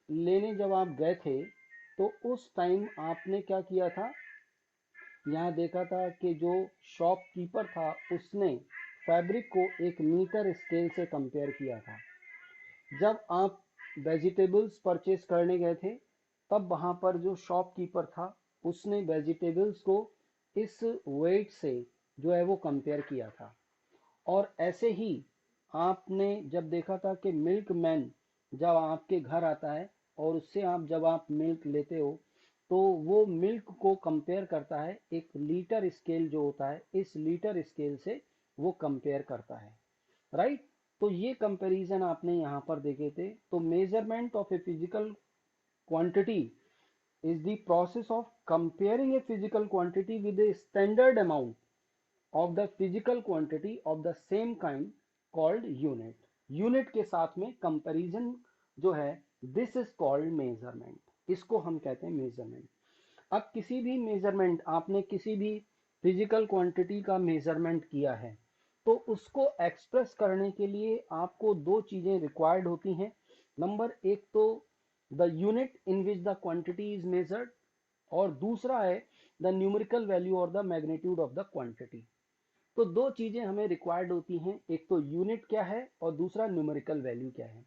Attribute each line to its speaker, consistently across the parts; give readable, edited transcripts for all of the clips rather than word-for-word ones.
Speaker 1: लेने जब आप गए थे तो उस टाइम आपने क्या किया था, यहाँ देखा था कि जो शॉपकीपर था उसने फैब्रिक को एक मीटर स्केल से कंपेयर किया था। जब आप वेजिटेबल्स परचेज करने गए थे तब वहां पर जो शॉपकीपर था उसने वेजिटेबल्स को इस वेट से जो है वो कंपेयर किया था। और ऐसे ही आपने जब देखा था कि मिल्क मैन जब आपके घर आता है और उससे आप जब आप मिल्क लेते हो तो वो मिल्क को कंपेयर करता है एक लीटर स्केल जो होता है, इस लीटर स्केल से वो कंपेयर करता है, राइट। तो ये कंपैरिजन आपने यहाँ पर देखे थे। तो measurement of a physical quantity is the process of comparing a physical quantity with a standard amount of the physical quantity of the same kind called unit। Unit के साथ में कंपैरिजन जो है, दिस इज कॉल्ड मेजरमेंट, इसको हम कहते हैं measurement. अब किसी भी मेजरमेंट, आपने किसी भी फिजिकल क्वांटिटी का मेजरमेंट किया है तो उसको एक्सप्रेस करने के लिए आपको दो चीजें रिक्वायर्ड होती हैं। नंबर एक तो the unit in which the quantity is measured, और दूसरा है द न्यूमेरिकल वैल्यू और the magnitude of the quantity. तो दो चीजें हमें रिक्वायर्ड होती हैं, एक तो यूनिट क्या है और दूसरा न्यूमेरिकल वैल्यू क्या है।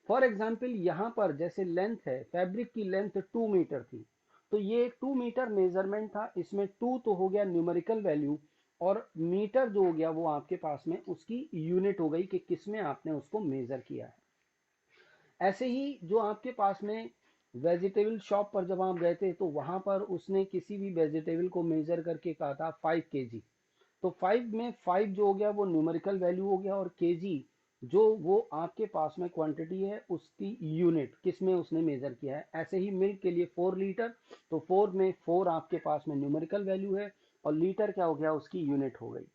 Speaker 1: फॉर एग्जाम्पल यहाँ पर जैसे लेंथ है, फैब्रिक की लेंथ 2 मीटर थी, तो ये 2 मीटर मेजरमेंट था, इसमें 2 तो हो गया न्यूमेरिकल वैल्यू और मीटर जो हो गया वो आपके पास में उसकी यूनिट हो गई कि किसमें आपने उसको मेजर किया है। ऐसे ही जो आपके पास में वेजिटेबल शॉप पर जब आप गए थे तो वहां पर उसने किसी भी वेजिटेबल को मेजर करके कहा था 5 kg, तो 5 जो हो गया वो न्यूमेरिकल वैल्यू हो गया और केजी जो वो आपके पास में क्वांटिटी है उसकी यूनिट किस में उसने मेजर किया है। ऐसे ही मिल्क के लिए 4 लीटर, तो 4 आपके पास में न्यूमेरिकल वैल्यू है और लीटर क्या हो गया, उसकी यूनिट हो गई।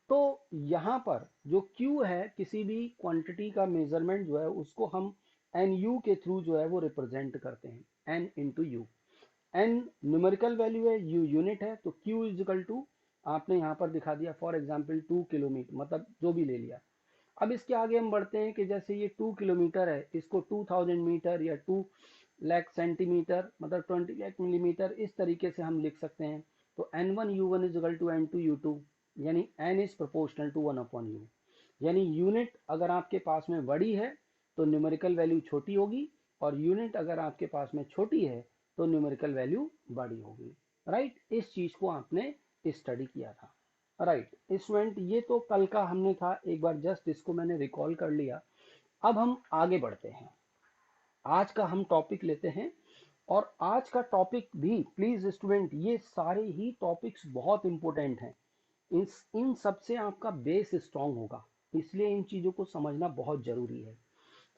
Speaker 1: तो यहाँ पर जो Q है किसी भी क्वांटिटी का मेजरमेंट जो है उसको हम एन यू के थ्रू जो है वो रिप्रेजेंट करते हैं, N into U. N numerical value है, यू यूनिट है, तो Q इज इक्वल टू आपने यहाँ पर दिखा दिया फॉर एग्जाम्पल 2 किलोमीटर, मतलब जो भी ले लिया। अब इसके आगे हम बढ़ते हैं कि जैसे ये 2 किलोमीटर है, इसको 2000 मीटर या 2 लाख सेंटीमीटर मतलब 20 लाख मिलीमीटर इस तरीके से हम लिख सकते हैं। तो N1 U1 is equal to N2 U2, यानी N is proportional to 1/U। यानी यूनिट अगर आपके पास में बड़ी है तो न्यूमेरिकल वैल्यू छोटी होगी, और यूनिट अगर आपके पास में छोटी है तो न्यूमेरिकल वैल्यू बड़ी होगी, राइट। इस चीज को आपने स्टडी किया था, राइट। स्टूडेंट ये तो कल का हमने था, एक बार जस्ट इसको मैंने रिकॉल कर लिया। अब हम आगे बढ़ते हैं, आज का हम टॉपिक लेते हैं। और आज का टॉपिक भी प्लीज स्टूडेंट, ये सारे ही टॉपिक्स बहुत इंपॉर्टेंट हैं, इन सब से आपका बेस स्ट्रांग होगा, इसलिए इन चीजों को समझना बहुत जरूरी है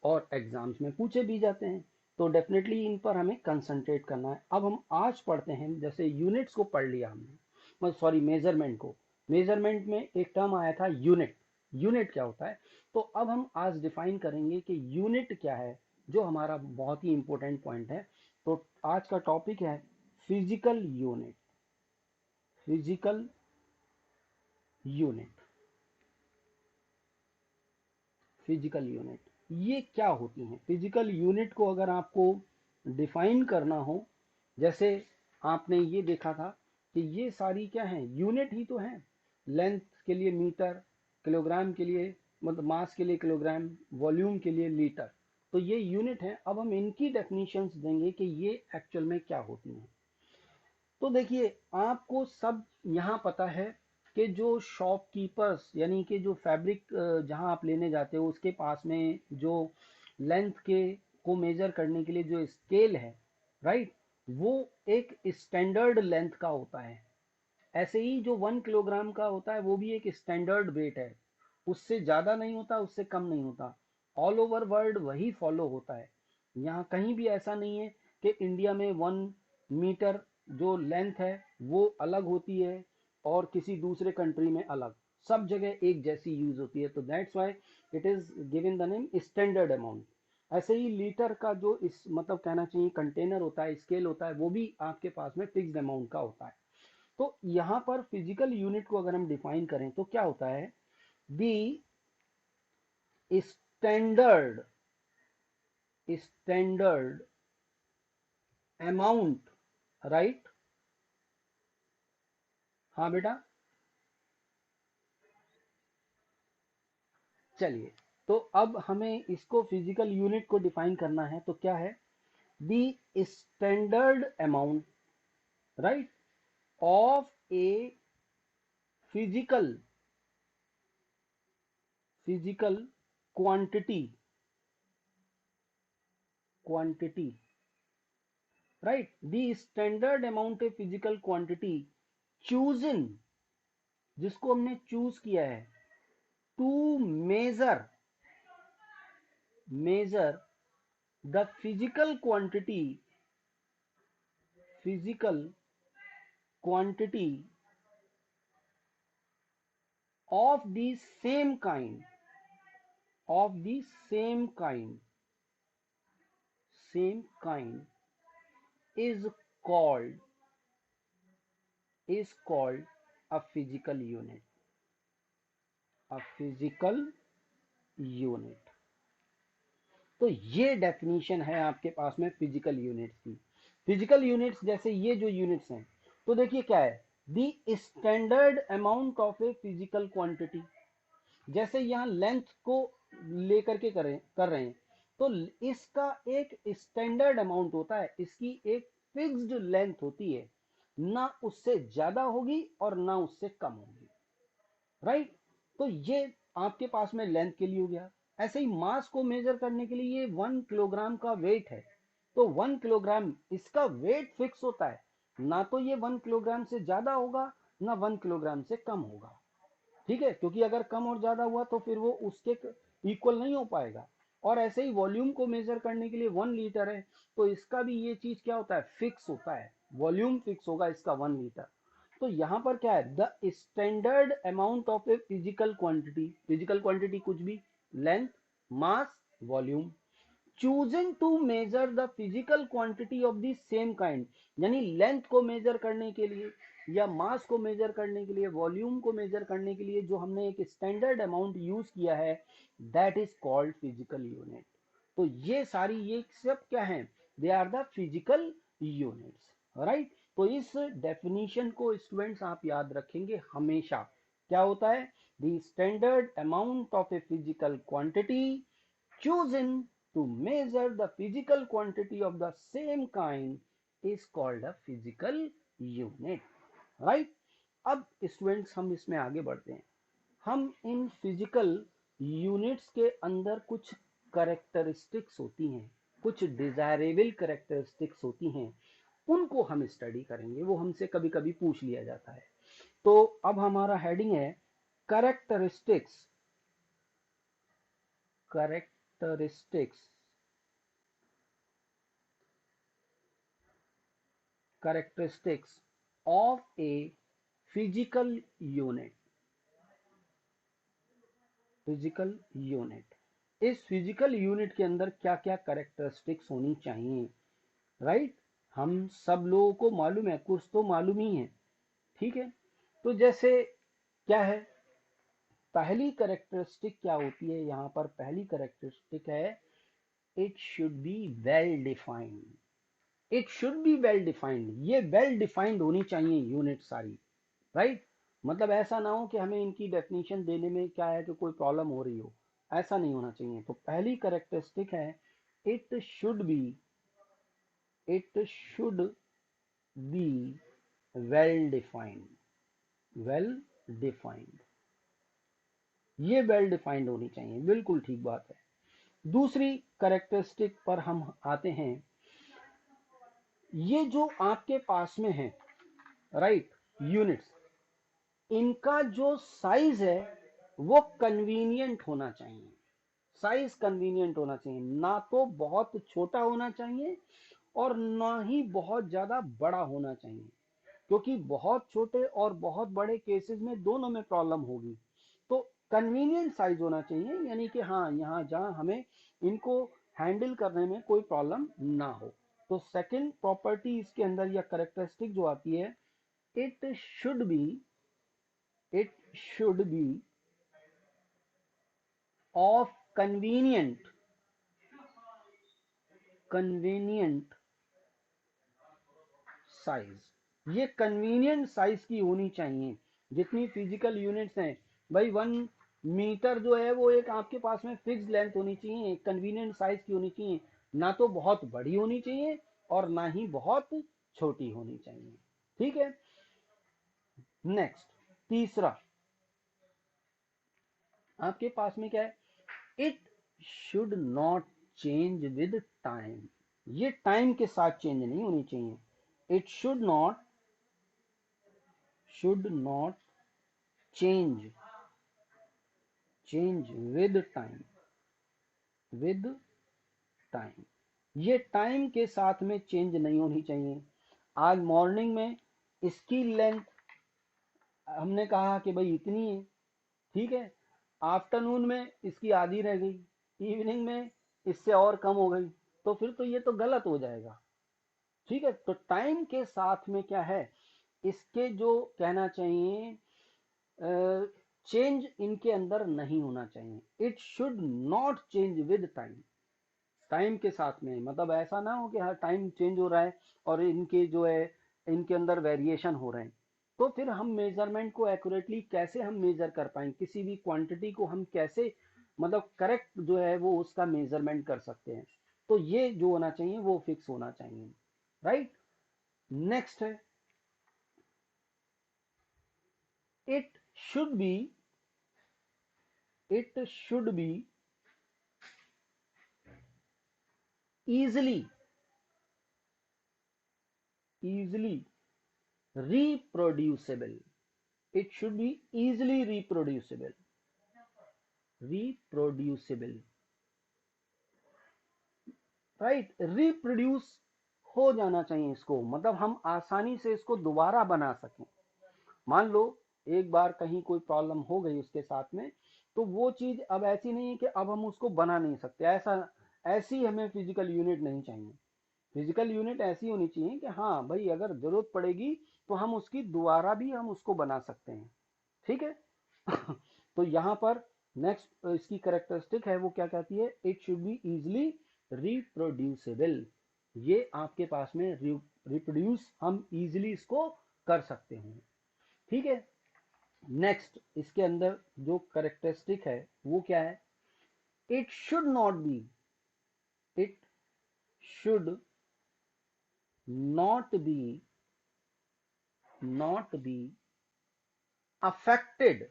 Speaker 1: और एग्जाम्स में पूछे भी जाते हैं, तो डेफिनेटली इन पर हमें कंसंट्रेट करना है। अब हम आज पढ़ते हैं, जैसे यूनिट्स को पढ़ लिया हमने, सॉरी मेजरमेंट को। मेजरमेंट में एक टर्म आया था यूनिट, यूनिट क्या होता है। तो अब हम आज डिफाइन करेंगे कि यूनिट क्या है, जो हमारा बहुत ही इंपॉर्टेंट पॉइंट है। तो आज का टॉपिक है physical unit. Physical unit, physical unit ये क्या होती हैं। फिजिकल यूनिट को अगर आपको डिफाइन करना हो, जैसे आपने ये देखा था कि ये सारी क्या हैं, यूनिट ही तो हैं। लेंथ के लिए मीटर, किलोग्राम के लिए मतलब मास के लिए किलोग्राम, वॉल्यूम के लिए लीटर, तो ये यूनिट है। अब हम इनकी डेफिनेशंस देंगे कि ये एक्चुअल में क्या होती हैं। तो देखिए आपको सब यहाँ पता है कि जो शॉपकीपर्स यानी कि जो फैब्रिक जहाँ आप लेने जाते हो उसके पास में जो लेंथ के को मेजर करने के लिए जो स्केल है, राइट, वो एक स्टैंडर्ड लेंथ का होता है। ऐसे ही जो 1 किलोग्राम का होता है वो भी एक स्टैंडर्ड वेट है, उससे ज्यादा नहीं होता, उससे कम नहीं होता। ऑल ओवर वर्ल्ड वही फॉलो होता है। यहाँ कहीं भी ऐसा नहीं है कि इंडिया में 1 मीटर जो लेंथ है वो अलग होती है और किसी दूसरे कंट्री में अलग, सब जगह एक जैसी यूज होती है। तो that's why it is given the name standard amount. ऐसे ही लीटर का जो इस मतलब कहना चाहिए कंटेनर होता है, स्केल होता है, वो भी आपके पास में फिक्स्ड अमाउंट का होता है। तो यहाँ पर फिजिकल यूनिट को अगर हम डिफाइन करें तो क्या होता है, the standard standard amount, right. हाँ बेटा, चलिए, तो अब हमें इसको फिजिकल यूनिट को डिफाइन करना है, तो क्या है, the standard amount, right, of a physical physical quantity, quantity, right, the standard amount a physical quantity chosen, जिसको हमने चूज किया है, to measure measure the physical quantity of the same kind, of the same kind is called a physical unit, a physical unit। तो ये definition है आपके पास में physical units की। फिजिकल यूनिट्स जैसे ये जो यूनिट्स हैं, तो देखिए क्या है, the standard amount of a physical quantity, जैसे यहाँ लेंथ को लेकर के कर रहे हैं, तो इसका एक स्टैंडर्ड अमाउंट होता है, इसकी एक फिक्स्ड लेंथ होती है, ना उससे ज्यादा होगी और ना उससे कम होगी, राइट। तो ये आपके पास में लेंथ के लिए हो गया। ऐसे ही मास को मेजर करने के लिए ये 1 किलोग्राम का वेट है, तो 1 किलोग्राम इसका वेट फिक्स होता है, ना तो ये 1 किलोग्राम से ज्यादा होगा ना 1 किलोग्राम से कम होगा, ठीक है, क्योंकि अगर कम और ज्यादा हुआ तो फिर वो उसके इक्वल नहीं हो पाएगा। और ऐसे ही वॉल्यूम को मेजर करने के लिए 1 लीटर है, तो इसका भी ये चीज क्या होता है, फिक्स होता है, वॉल्यूम फिक्स होगा इसका 1 लीटर। तो यहाँ पर क्या है, the standard amount of a physical quantity, physical quantity कुछ भी, length, mass, volume, choosing to measure the physical quantity of the same kind, यानी लेंथ को मेजर करने के लिए या मास को मेजर करने के लिए, वॉल्यूम को मेजर करने के लिए जो हमने एक स्टैंडर्ड अमाउंट यूज किया है, that is called physical unit. तो ये सारी ये सब क्या है, they are the physical units, right. तो इस डेफिनेशन को स्टूडेंट्स आप याद रखेंगे हमेशा, क्या होता है, the standard amount of a physical quantity chosen to measure the physical quantity of the same kind is called a physical unit, right। अब स्टूडेंट्स हम इसमें आगे बढ़ते हैं। हम इन फिजिकल यूनिट्स के अंदर कुछ करेक्टरिस्टिक्स होती हैं, कुछ डिजायरेबल करेक्टरिस्टिक्स होती हैं, उनको हम स्टडी करेंगे, वो हमसे कभी कभी पूछ लिया जाता है। तो अब हमारा हेडिंग है characteristics, characteristics characteristics of a physical unit, physical unit. इस फिजिकल यूनिट के अंदर क्या क्या करेक्टरिस्टिक्स होनी चाहिए, राइट। हम सब लोगों को मालूम है, कुछ तो मालूम ही है, ठीक है। तो जैसे क्या है, पहली करेक्टरिस्टिक क्या होती है, यहाँ पर पहली करेक्टरिस्टिक है, it should be well defined, it should be well defined, ये वेल डिफाइंड होनी चाहिए यूनिट सारी, राइट। मतलब ऐसा ना हो कि हमें इनकी डेफिनेशन देने में क्या है कि कोई प्रॉब्लम हो रही हो, ऐसा नहीं होना चाहिए। तो पहली करेक्टरिस्टिक है, it should be, it should be well defined, well defined, ये वेल डिफाइंड होनी चाहिए, बिल्कुल ठीक बात है। दूसरी करेक्टरिस्टिक पर हम आते हैं, ये जो आपके पास में है, राइट, यूनिट्स, इनका जो साइज है वो कन्वीनियंट होना चाहिए, साइज कन्वीनियंट होना चाहिए, ना तो बहुत छोटा होना चाहिए और ना ही बहुत ज्यादा बड़ा होना चाहिए, क्योंकि बहुत छोटे और बहुत बड़े केसेस में दोनों में प्रॉब्लम होगी। तो कन्वीनियंट साइज होना चाहिए, यानी कि हाँ, यहाँ जहाँ हमें इनको हैंडल करने में कोई प्रॉब्लम ना हो। तो सेकंड प्रॉपर्टी इसके अंदर या करेक्टरिस्टिक जो आती है, it should be, it should be of convenient convenient size, ये कन्वीनियंट साइज की होनी चाहिए। जितनी फिजिकल यूनिट्स हैं भाई, 1 मीटर जो है वो एक आपके पास में फिक्स लेंथ होनी चाहिए, कन्वीनियंट साइज की होनी चाहिए। ना तो बहुत बड़ी होनी चाहिए और ना ही बहुत छोटी होनी चाहिए। ठीक है। नेक्स्ट, तीसरा आपके पास में क्या है, it should not change with time. ये टाइम के साथ चेंज नहीं होनी चाहिए। It should not change with time, with time, ये टाइम के साथ में चेंज नहीं होनी चाहिए। आज मॉर्निंग में इसकी लेंथ हमने कहा कि भाई इतनी है, ठीक है, आफ्टरनून में इसकी आधी रह गई, इवनिंग में इससे और कम हो गई, तो फिर तो ये तो गलत हो जाएगा। ठीक है, तो टाइम के साथ में क्या है, इसके जो कहना चाहिए चेंज इनके अंदर नहीं होना चाहिए। It should not change with time, time के साथ में, मतलब ऐसा ना हो कि हर टाइम चेंज हो रहा है और इनके जो है इनके अंदर वेरिएशन हो रहे हैं। तो फिर हम मेजरमेंट को एक्यूरेटली कैसे हम मेजर कर पाएंगे, किसी भी क्वांटिटी को हम कैसे मतलब करेक्ट जो है वो उसका मेजरमेंट कर सकते हैं। तो ये जो होना चाहिए वो फिक्स होना चाहिए। राइट। नेक्स्ट है, it should be it should be easily easily reproducible. It should be easily reproducible, right. Reproduce हो जाना चाहिए इसको, मतलब हम आसानी से इसको दोबारा बना सकें। मान लो एक बार कहीं कोई प्रॉब्लम हो गई उसके साथ में, तो वो चीज अब ऐसी नहीं है कि अब हम उसको बना नहीं सकते, ऐसी हमें फिजिकल यूनिट नहीं चाहिए। फिजिकल यूनिट ऐसी होनी चाहिए कि हाँ भाई अगर जरूरत पड़ेगी तो हम उसकी दोबारा भी हम उसको बना सकते हैं। ठीक है। तो यहाँ पर नेक्स्ट इसकी करेक्टरिस्टिक है वो क्या कहती है, it should be easily reproducible. ये आपके पास में रिप्रोड्यूस हम इजिली इसको कर सकते हैं। ठीक है। नेक्स्ट इसके अंदर जो करेक्टरिस्टिक है वो क्या है, it should not be it should not be not be affected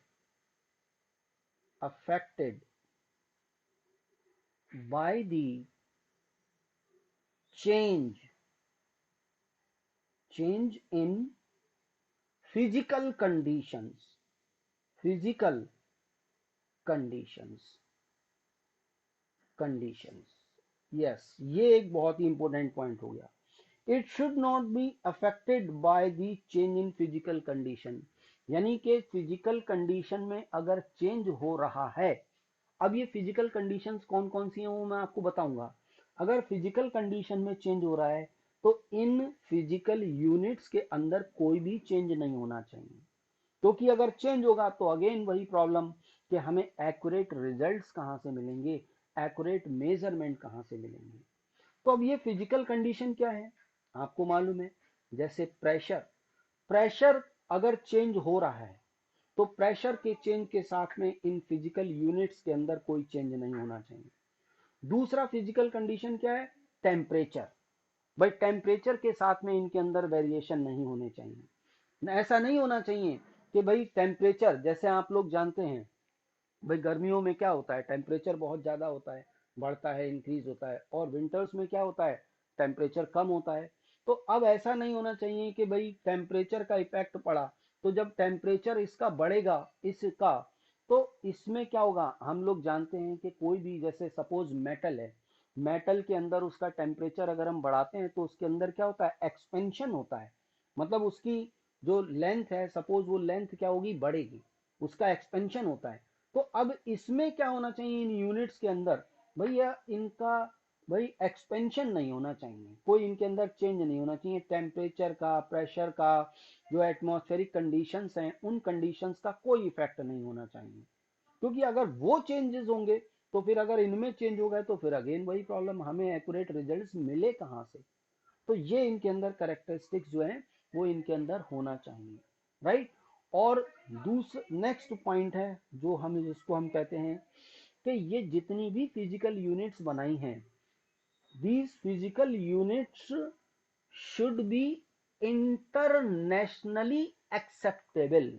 Speaker 1: affected by the change in physical physical conditions conditions yes, ये एक बहुत ही इंपॉर्टेंट पॉइंट हो गया। It should not be affected by the change in physical condition, यानी कि physical condition में अगर change हो रहा है, अब ये फिजिकल कंडीशंस कौन कौन सी हैं वो मैं आपको बताऊंगा। अगर फिजिकल कंडीशन में चेंज हो रहा है तो इन फिजिकल यूनिट्स के अंदर कोई भी चेंज नहीं होना चाहिए, क्योंकि अगर चेंज होगा तो अगेन वही प्रॉब्लम कि हमें एक्यूरेट रिजल्ट्स कहाँ से मिलेंगे, एक्यूरेट मेजरमेंट कहाँ से मिलेंगे। तो अब ये फिजिकल कंडीशन क्या है आपको मालूम है, जैसे प्रेशर, प्रेशर अगर चेंज हो रहा है तो प्रेशर के चेंज के साथ में इन फिजिकल यूनिट्स के अंदर कोई चेंज नहीं होना चाहिए। दूसरा फिजिकल कंडीशन क्या है, टेम्परेचर, भाई टेम्परेचर के साथ में इनके अंदर वेरिएशन नहीं होने चाहिए। ऐसा नहीं होना चाहिए कि भाई टेम्परेचर, जैसे आप लोग जानते हैं भाई गर्मियों में क्या होता है, टेम्परेचर बहुत ज्यादा होता है, बढ़ता है, इंक्रीज होता है, और विंटर्स में क्या होता है, टेम्परेचर कम होता है। तो अब ऐसा नहीं होना चाहिए कि भाई टेम्परेचर का इफेक्ट पड़ा, तो जब टेम्परेचर इसका बढ़ेगा इसका, तो इसमें क्या होगा, हम लोग जानते हैं कि कोई भी जैसे सपोज मेटल है, मेटल के अंदर उसका टेम्परेचर अगर हम बढ़ाते हैं तो उसके अंदर क्या होता है, एक्सपेंशन होता है, मतलब उसकी जो लेंथ है, सपोज वो लेंथ क्या होगी, बढ़ेगी, उसका एक्सपेंशन होता है। तो अब इसमें क्या होना चाहिए, इन यूनिट्स के अंदर भैया इनका भाई एक्सपेंशन नहीं होना चाहिए, कोई इनके अंदर चेंज नहीं होना चाहिए, टेम्परेचर का, प्रेशर का, जो एटमॉस्फेरिक कंडीशंस हैं उन कंडीशंस का कोई इफेक्ट नहीं होना चाहिए, क्योंकि अगर वो चेंजेस होंगे तो फिर अगर इनमें चेंज हो गए तो फिर अगेन वही प्रॉब्लम, हमें एक्यूरेट रिजल्ट्स मिले कहाँ से। तो ये इनके अंदर करेक्टरिस्टिक्स जो है वो इनके अंदर होना चाहिए, राइट। और दूसरा नेक्स्ट पॉइंट है जो हम जिसको हम कहते हैं कि ये जितनी भी फिजिकल यूनिट्स बनाई हैं, these physical units should be internationally acceptable।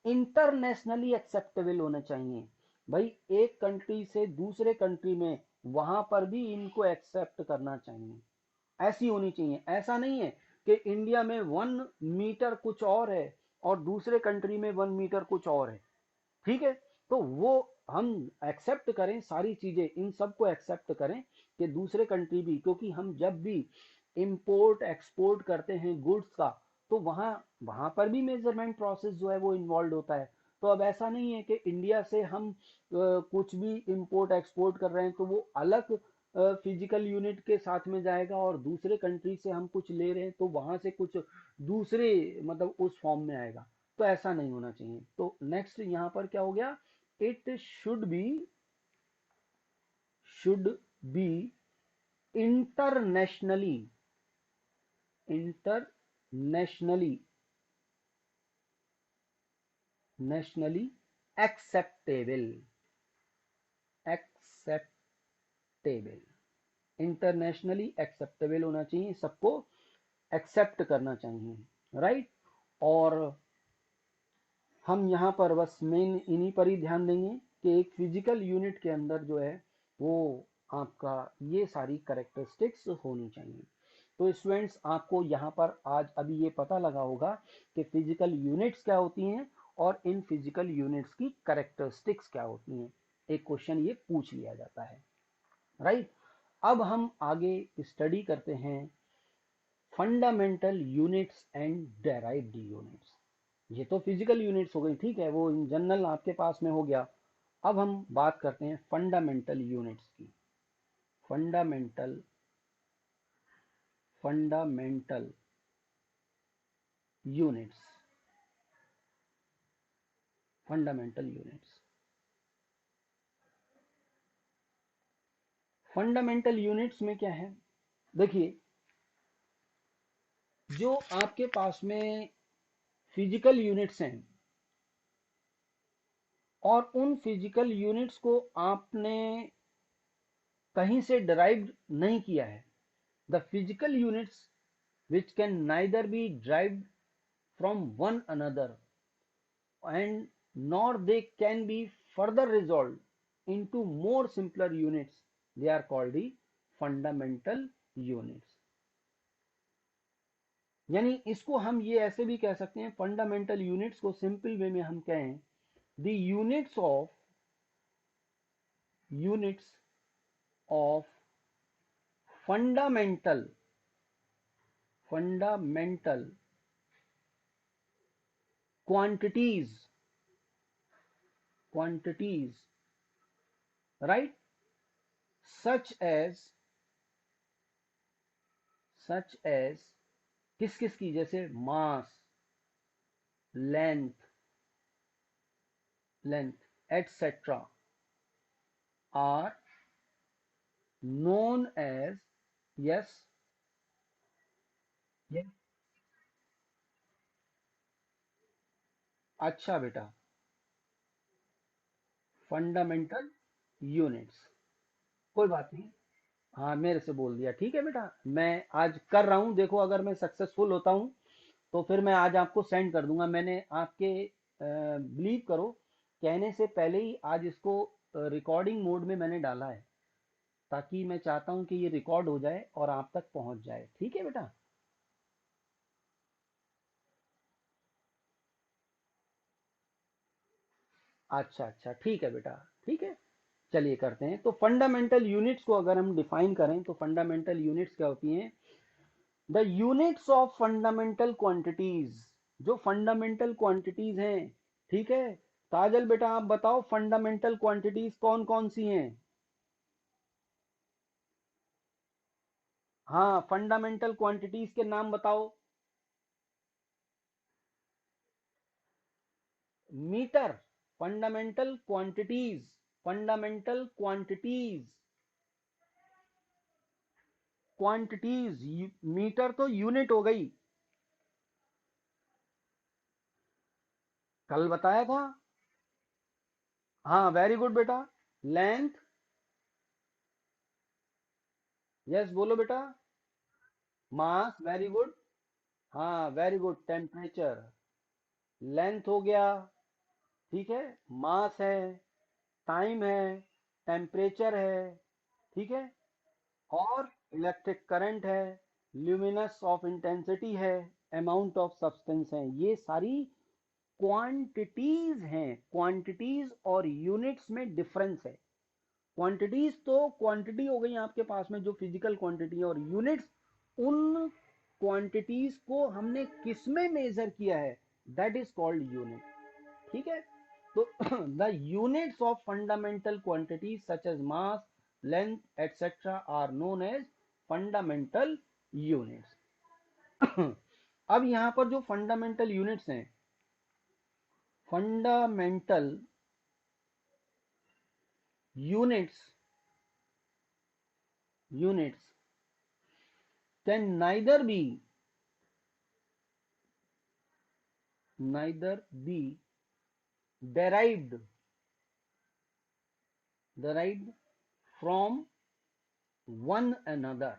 Speaker 1: Internationally acceptable होने चाहिए भाई, एक कंट्री से दूसरे कंट्री में वहां पर भी इनको एक्सेप्ट करना चाहिए, ऐसी होनी चाहिए। ऐसा नहीं है कि इंडिया में 1 मीटर कुछ और है और दूसरे कंट्री में 1 मीटर कुछ और है, ठीक है। तो वो हम एक्सेप्ट करें सारी चीजें, इन सबको एक्सेप्ट करें कि दूसरे कंट्री भी, क्योंकि हम जब भी इंपोर्ट एक्सपोर्ट करते हैं गुड्स का, तो वहां वहां पर भी मेजरमेंट प्रोसेस जो है वो इन्वॉल्व होता है। तो अब ऐसा नहीं है कि इंडिया से हम कुछ भी इंपोर्ट एक्सपोर्ट कर रहे हैं तो वो अलग फिजिकल यूनिट के साथ में जाएगा, और दूसरे कंट्री से हम कुछ ले रहे हैं तो वहां से कुछ दूसरे मतलब उस फॉर्म में आएगा। तो ऐसा नहीं होना चाहिए। तो नेक्स्ट यहां पर क्या हो गया, it should be internationally internationally nationally acceptable, acceptable, internationally acceptable होना चाहिए, सबको एक्सेप्ट करना चाहिए, राइट। और हम यहाँ पर बस मेन इन्हीं पर ही ध्यान देंगे कि एक फिजिकल यूनिट के अंदर जो है वो आपका ये सारी करेक्टरिस्टिक्स होनी चाहिए। तो स्टूडेंट्स, आपको यहाँ पर आज अभी ये पता लगा होगा कि फिजिकल यूनिट्स क्या होती हैं और इन फिजिकल यूनिट्स की करेक्टरिस्टिक्स क्या होती हैं। एक क्वेश्चन ये पूछ लिया जाता है, राइट। अब हम आगे स्टडी करते हैं fundamental units and derived units. ये तो फिजिकल यूनिट्स हो गई, ठीक है, वो इन जनरल आपके पास में हो गया। अब हम बात करते हैं फंडामेंटल यूनिट्स की। Fundamental fundamental units, fundamental units, fundamental units में क्या है, देखिए, जो आपके पास में फिजिकल यूनिट्स हैं और उन फिजिकल यूनिट्स को आपने कहीं से डिराइव नहीं किया है, the physical units which can neither be derived from one another and nor they can be further resolved into more simpler units, they are called the fundamental units। यानी इसको हम ये ऐसे भी कह सकते हैं, फंडामेंटल यूनिट्स को सिंपल वे में हम कहें the units of fundamental fundamental quantities quantities, right, such as किस किस की, जैसे mass, length etcetera are known as, yes, अच्छा बेटा, फंडामेंटल यूनिट्स, कोई बात नहीं, हाँ मेरे से बोल दिया, ठीक है बेटा, मैं आज कर रहा हूँ, देखो अगर मैं सक्सेसफुल होता हूँ तो फिर मैं आज आपको सेंड कर दूंगा। मैंने आपके बिलीव करो, कहने से पहले ही आज इसको रिकॉर्डिंग मोड में मैंने डाला है, ताकि मैं चाहता हूं कि ये रिकॉर्ड हो जाए और आप तक पहुंच जाए, ठीक है बेटा। अच्छा अच्छा, ठीक है बेटा, ठीक है, चलिए करते हैं। तो फंडामेंटल यूनिट्स को अगर हम डिफाइन करें तो फंडामेंटल यूनिट्स क्या होती हैं, the units of fundamental quantities, जो फंडामेंटल क्वांटिटीज हैं, ठीक है। ताजल बेटा आप बताओ फंडामेंटल क्वांटिटीज कौन कौन सी हैं। हाँ, फंडामेंटल क्वांटिटीज के नाम बताओ। Metre, fundamental quantities, fundamental quantities, quantities metre तो यूनिट हो गई, कल बताया था। हाँ वेरी गुड बेटा। लेंथ, यस बोलो बेटा। Mass, very good. हाँ वेरी गुड। टेम्परेचर, लेंथ हो गया, ठीक है। मास है, टाइम है, टेम्परेचर है, ठीक है। और इलेक्ट्रिक करंट है, ल्यूमिनस ऑफ इंटेंसिटी है, अमाउंट ऑफ सब्सटेंस है। ये सारी क्वांटिटीज हैं। क्वांटिटीज और यूनिट्स में डिफरेंस है। क्वांटिटीज तो क्वांटिटी हो गई आपके पास में जो फिजिकल क्वांटिटी है, और यूनिट्स उन क्वांटिटीज को हमने किस में मेजर किया है, दैट इज कॉल्ड यूनिट, ठीक है। तो the units of fundamental quantities such as mass, length etcetera are known as fundamental units. अब यहां पर जो फंडामेंटल यूनिट्स हैं, fundamental units, units can neither be derived derived from one another।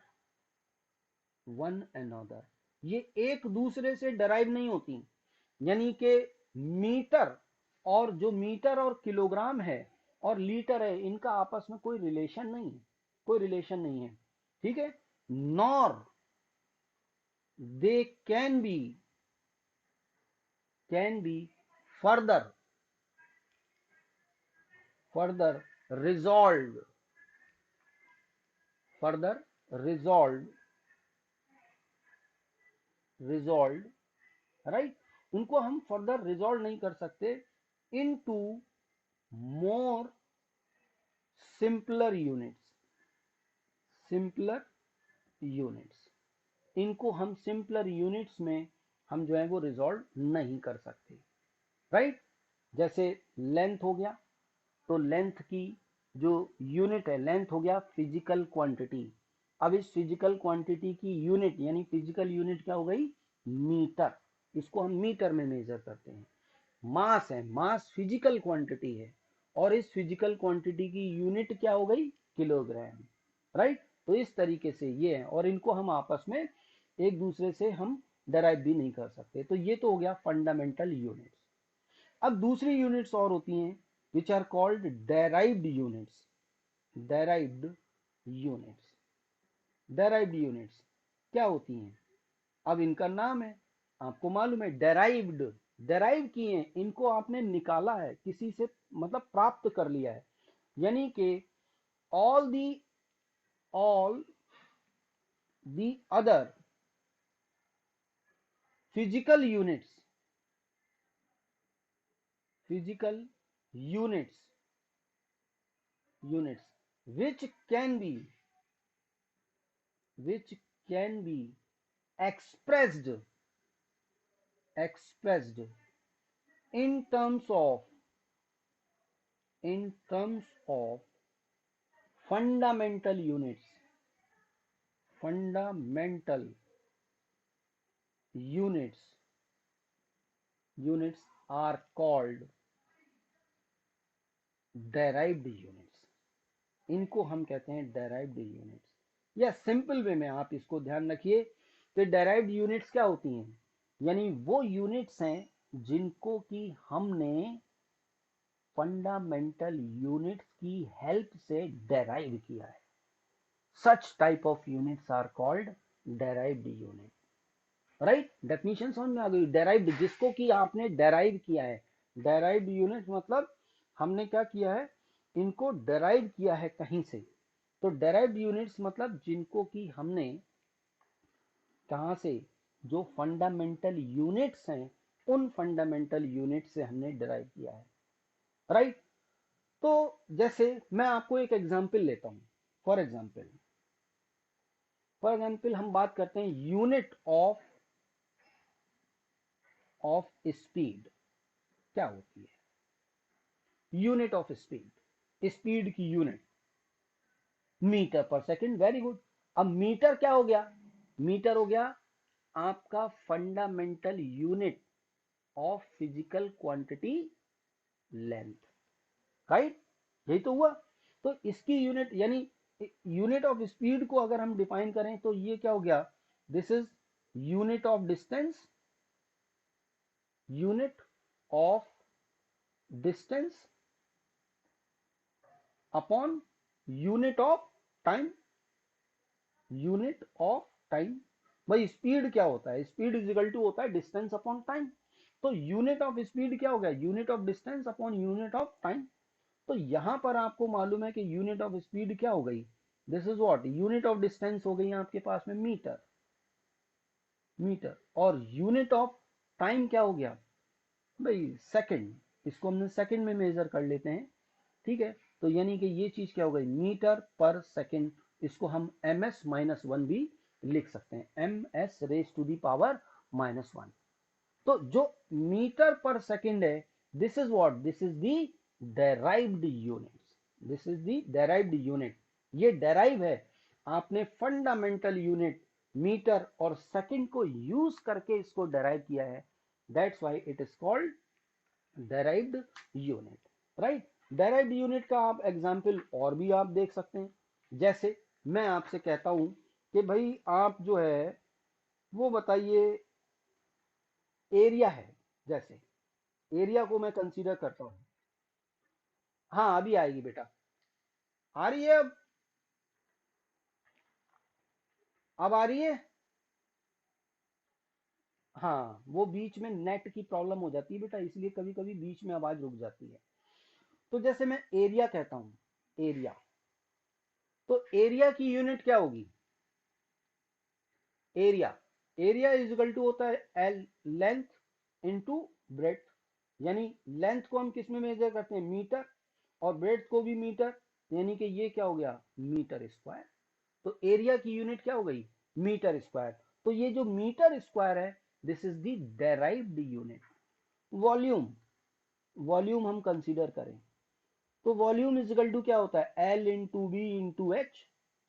Speaker 1: ये एक दूसरे से डराइव नहीं होती, यानी कि मीटर, और जो मीटर और किलोग्राम है और लीटर है, इनका आपस में कोई रिलेशन नहीं है, कोई रिलेशन नहीं है, ठीक है। Nor they can be further resolved further resolved, right. उनको हम फर्दर रिजॉल्व नहीं कर सकते into more simpler units, simpler units. इनको हम सिंपलर यूनिट्स में हम जो है वो रिजॉल्व नहीं कर सकते, राइट। जैसे लेंथ हो गया, तो लेंथ की जो यूनिट है, लेंथ हो गया फिजिकल क्वांटिटी। अब इस फिजिकल क्वांटिटी की यूनिट यानी फिजिकल यूनिट क्या हो गई, मीटर। इसको हम मीटर में मेजर करते हैं। मास है, मास फिजिकल क्वांटिटी है, और इस फिजिकल क्वांटिटी की यूनिट क्या हो गई, किलोग्राम, राइट। तो इस तरीके से ये है, और इनको हम आपस में एक दूसरे से हम डराइव भी नहीं कर सकते। तो ये तो हो गया फंडामेंटल यूनिट्स। अब दूसरी यूनिट्स और होती हैं which are called derived units. Derived units, derived units क्या होती हैं, अब इनका नाम है, आपको मालूम है डेराइव्ड, डेराइव किए हैं, इनको आपने निकाला है किसी से, मतलब प्राप्त कर लिया है। यानी कि all the all the other physical units, physical units, units which can be which can be expressed expressed in terms of fundamental units, fundamental units units are called derived units। इनको हम कहते हैं derived units, या simple way में आप इसको ध्यान रखिए कि derived units क्या होती हैं, यानी वो यूनिट्स हैं जिनको कि हमने फंडामेंटल यूनिट्स की हेल्प से डेराइव किया है। Such type of units are called derived unit, right. Definition समझ में आ गई। डेराइव्ड जिसको कि आपने डेराइव किया है, डेराइव्ड यूनिट मतलब हमने क्या किया है, इनको डेराइव किया है कहीं से। तो डेराइव्ड यूनिट्स मतलब जिनको कि हमने कहां से, जो फंडामेंटल यूनिट्स हैं उन फंडामेंटल यूनिट से हमने डेराइव किया है, राइट। तो जैसे मैं आपको एक एग्जांपल लेता हूं। फॉर एग्जांपल हम बात करते हैं यूनिट ऑफ स्पीड क्या होती है। यूनिट ऑफ स्पीड, स्पीड की यूनिट मीटर पर सेकंड, वेरी गुड। अब मीटर क्या हो गया? मीटर हो गया आपका fundamental unit of physical quantity length, right? यही तो हुआ। तो इसकी यूनिट यानी यूनिट ऑफ स्पीड को अगर हम डिफाइन करें तो ये क्या हो गया? This is unit of distance, unit of distance upon unit of time, unit of time. भाई स्पीड क्या होता है? स्पीड इज इक्वल टू होता है डिस्टेंस अपॉन टाइम। तो यूनिट ऑफ स्पीड क्या हो गया? Unit of distance upon unit of time. तो यहां पर आपको मालूम है कि यूनिट ऑफ स्पीड क्या हो गई? This is what? Unit of distance हो गई आपके पास में मीटर, मीटर। और यूनिट ऑफ टाइम क्या हो गया भाई? सेकंड। इसको हमने सेकंड में मेजर कर लेते हैं, ठीक है? तो यानी कि ये चीज क्या हो गई? मीटर पर सेकंड। इसको हम ms-1 भी लिख सकते हैं, ms raise to the power -1। तो जो मीटर पर सेकंड है, this is what? This is the derived unit, this is the derived unit. ये डेराइव है, आपने फंडामेंटल यूनिट मीटर और सेकंड को यूज करके इसको डेराइव किया है। That's why it is called derived unit, right? Derived unit का आप एग्जाम्पल और भी आप देख सकते हैं। जैसे मैं आपसे कहता हूं कि भाई आप जो है वो बताइए एरिया है, जैसे एरिया को मैं कंसीडर करता हूं। हाँ अभी आएगी बेटा, आ रही है अब आ रही है। हाँ वो बीच में नेट की प्रॉब्लम हो जाती है बेटा, इसलिए कभी कभी बीच में आवाज रुक जाती है। तो जैसे मैं एरिया कहता हूं, एरिया, तो एरिया की यूनिट क्या होगी? Area, area is equal to होता है एल, लेंथ इंटू ब्रेथ। यानी लेंथ को हम किस में मेजर करते हैं? मीटर। और ब्रेथ को भी मीटर, यानी कि ये क्या हो गया? Metre square. तो एरिया की यूनिट क्या हो गई? Metre square. तो ये जो मीटर स्क्वायर है, this is the derived unit. Volume, volume हम कंसीडर करें तो वॉल्यूम इज इक्वल टू क्या होता है? L into B into H,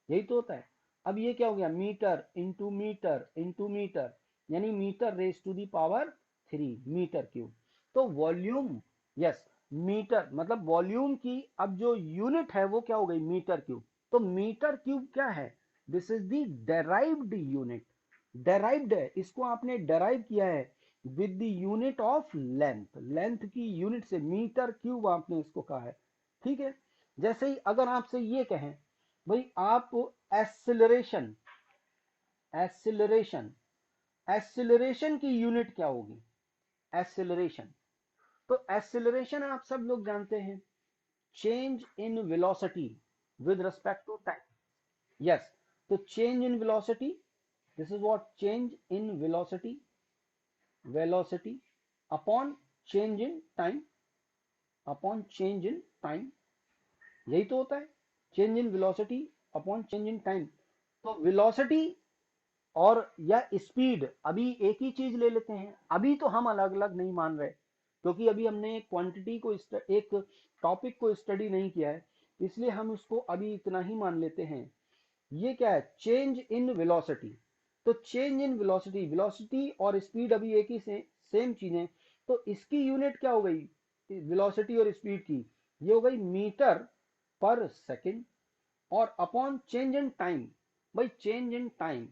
Speaker 1: यही तो होता है। अब ये क्या हो गया? Metre into metre into metre, यानी metre raise to the power 3 metre cube. तो वॉल्यूम, यस, मीटर मतलब वॉल्यूम की अब जो यूनिट है वो क्या हो गई? Metre cube. तो मीटर क्यूब क्या है? This is the derived unit. Derived है, इसको आपने डेराइव किया है with the unit of length, length की यूनिट से मीटर क्यूब आपने इसको कहा है, ठीक है? जैसे ही अगर आपसे ये कहें भाई आप एक्सिलरेशन, एक्सिलरेशन, एक्सिलरेशन की यूनिट क्या होगी? एक्सिलरेशन, तो एक्सिलरेशन आप सब लोग जानते हैं, change in velocity with respect to time. Yes, तो change in velocity, this is what? Change in velocity, velocity upon change in time, upon change in time, यही तो होता है। Change in velocity upon change in time. तो velocity और या speed, अभी एक ही चीज ले लेते हैं। अभी तो हम अलग अलग नहीं मान रहे, क्योंकि अभी हमने एक क्वांटिटी को एक टॉपिक को स्टडी नहीं किया है, इसलिए हम उसको अभी इतना ही मान लेते हैं। ये क्या है? Change in velocity. तो चेंज इन वेलोसिटी, वेलोसिटी और स्पीड अभी एक ही सेम चीजें। तो इसकी यूनिट क्या हो गई वेलोसिटी और स्पीड की? ये हो गई मीटर पर सेकंड। और अपॉन चेंज इन टाइम, भाई चेंज इन टाइम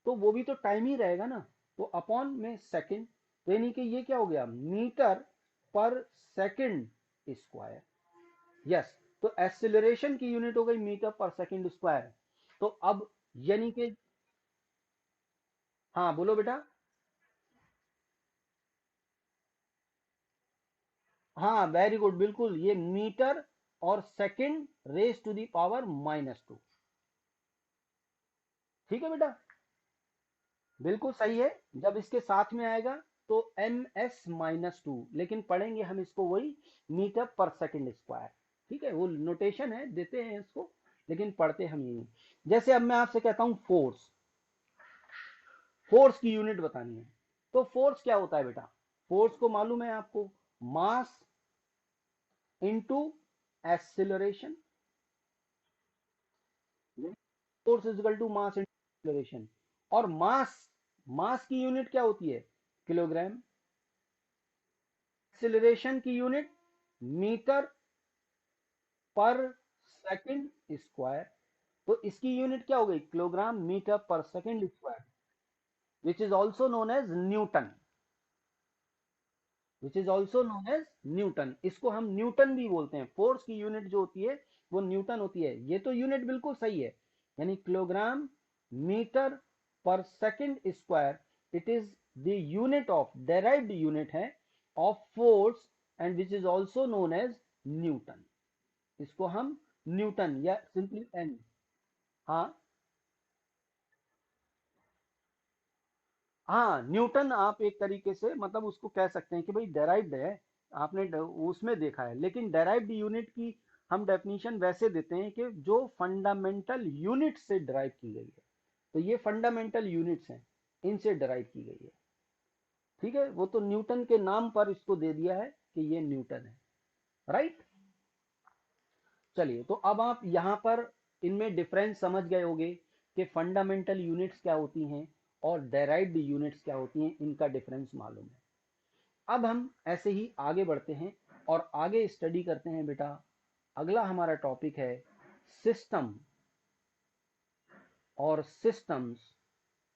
Speaker 1: तो वो भी तो टाइम ही रहेगा ना, तो अपॉन में सेकंड। तो यानी कि ये क्या हो गया? मीटर पर सेकंड स्क्वायर। यस, तो एक्सिलरेशन की यूनिट हो गई मीटर पर सेकंड स्क्वायर। तो अब यानी कि, हाँ बोलो बेटा। हाँ वेरी गुड, बिल्कुल, ये मीटर और second raise to the power -2, ठीक है बेटा? बिल्कुल सही है। जब इसके साथ में आएगा तो ms-2, लेकिन पढ़ेंगे हम इसको वही मीटर पर सेकंड स्क्वायर, ठीक है? वो नोटेशन है, देते हैं इसको, लेकिन पढ़ते हम यही। जैसे अब मैं आपसे कहता हूं फोर्स, फोर्स की यूनिट बतानी है, तो फोर्स क्या होता है बेटा? फोर्स को मालूम है आपको, mass into acceleration, force is equal to mass into acceleration. और मास, मास की यूनिट क्या होती है? किलोग्राम। एक्सिलरेशन की यूनिट मीटर पर सेकंड स्क्वायर। तो इसकी यूनिट क्या हो गई? किलोग्राम मीटर पर second square, which is also known as newton, which is also known as Newton. इसको हम न्यूटन भी बोलते हैं। फोर्स की यूनिट जो होती है वो न्यूटन होती है। ये तो यूनिट बिल्कुल सही है, यानी किलोग्राम मीटर पर second square, it is the unit of, derived unit है of force, and which is also known as Newton. इसको हम न्यूटन या सिंपली एन, हाँ हाँ, न्यूटन आप एक तरीके से मतलब उसको कह सकते हैं कि भाई डेराइव्ड है, आपने उसमें देखा है। लेकिन डेराइव्ड यूनिट की हम डेफिनेशन वैसे देते हैं कि जो फंडामेंटल यूनिट से डिराइव की गई है। तो ये फंडामेंटल यूनिट्स हैं, इनसे डिराइव की गई है। ठीक है, वो तो न्यूटन के नाम पर इसको दे दिया है कि ये न्यूटन है। राइट। चलिए, तो अब आप यहां पर इनमें डिफरेंस समझ गए होंगे कि फंडामेंटल यूनिट्स क्या होती हैं और डेराइव्ड यूनिट्स क्या होती हैं, इनका डिफरेंस मालूम है। अब हम ऐसे ही आगे बढ़ते हैं और आगे स्टडी करते हैं बेटा। अगला हमारा टॉपिक है सिस्टम और सिस्टम्स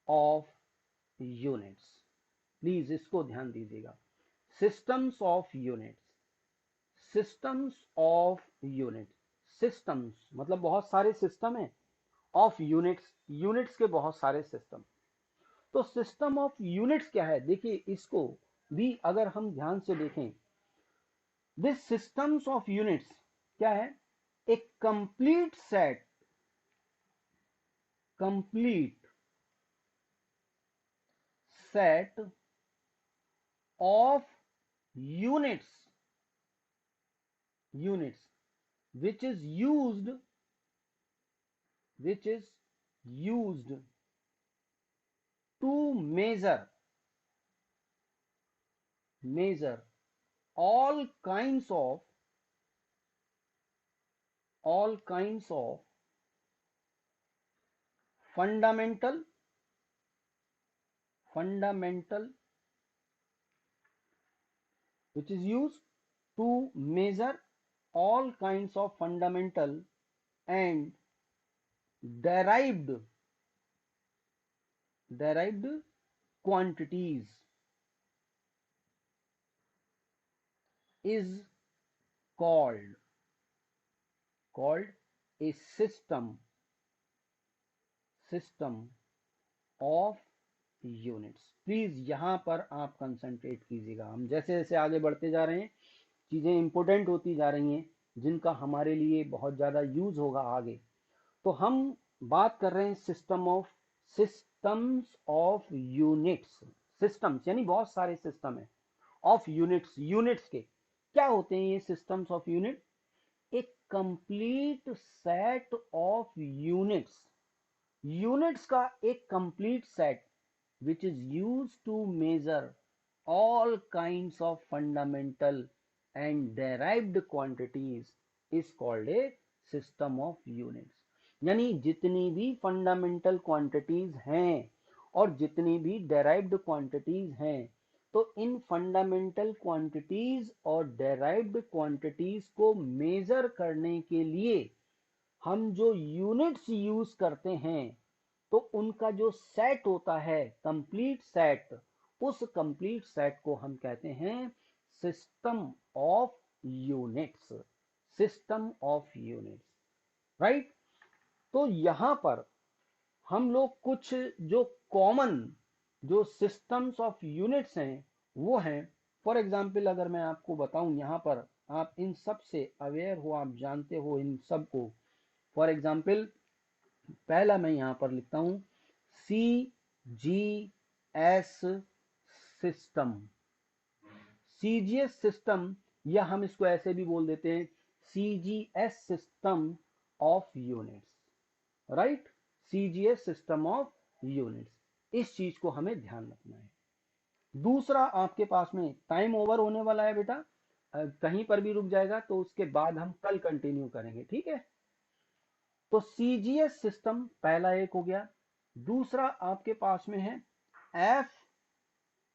Speaker 1: ऑफ यूनिट्स। प्लीज इसको ध्यान दीजिएगा। Systems of units, systems of units. Systems मतलब बहुत सारे सिस्टम है, ऑफ यूनिट्स, यूनिट्स के बहुत सारे सिस्टम। तो सिस्टम ऑफ यूनिट्स क्या है? देखिए, इसको भी अगर हम ध्यान से देखें, दिस सिस्टम्स ऑफ यूनिट्स क्या है? एक complete set, complete set of units, units which is used, which is used to measure, measure all kinds of, all kinds of fundamental, fundamental, which is used to measure all kinds of fundamental and derived, derived quantities is called, called a system, system of units. Please यहां पर आप concentrate कीजिएगा। हम जैसे जैसे आगे बढ़ते जा रहे हैं, चीजें इंपोर्टेंट होती जा रही हैं, जिनका हमारे लिए बहुत ज्यादा यूज होगा आगे। तो हम बात कर रहे हैं system of, systems of units. Systems यानी बहुत सारे सिस्टम है, ऑफ यूनिट्स, यूनिट्स के क्या होते हैं ये सिस्टम्स ऑफ यूनिट? एक complete set of units, units का एक complete set which is used to measure all kinds of fundamental and derived quantities is called a system of units। यानी जितनी भी फंडामेंटल क्वांटिटीज हैं और जितनी भी डेराइव्ड क्वांटिटीज हैं, तो इन फंडामेंटल क्वांटिटीज और डेराइव्ड क्वांटिटीज को मेजर करने के लिए हम जो यूनिट्स यूज करते हैं, तो उनका जो सेट होता है, कंप्लीट सेट, उस कंप्लीट सेट को हम कहते हैं system of units, system of units. Right. तो यहां पर हम लोग कुछ जो कॉमन जो सिस्टम्स ऑफ यूनिट्स हैं वो हैं। फॉर एग्जाम्पल अगर मैं आपको बताऊं, यहां पर आप इन सब से अवेयर हो, आप जानते हो इन सब को। फॉर एग्जाम्पल पहला मैं यहां पर लिखता हूं C G S system, CGS system, या हम इसको ऐसे भी बोल देते हैं CGS system of units. Right, CGS system of units. इस चीज को हमें ध्यान रखना है। दूसरा, आपके पास में टाइम ओवर होने वाला है बेटा, कहीं पर भी रुक जाएगा तो उसके बाद हम कल कंटिन्यू करेंगे, ठीक है। तो सीजीएस सिस्टम पहला एक हो गया। दूसरा आपके पास में है एफ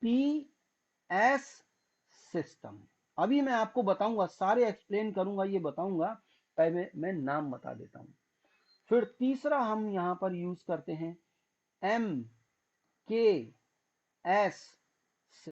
Speaker 1: पी एस सिस्टम। अभी मैं आपको बताऊंगा, सारे एक्सप्लेन करूंगा, ये बताऊंगा, पहले मैं नाम बता देता हूं। फिर तीसरा हम यहां पर यूज करते हैं एम के एस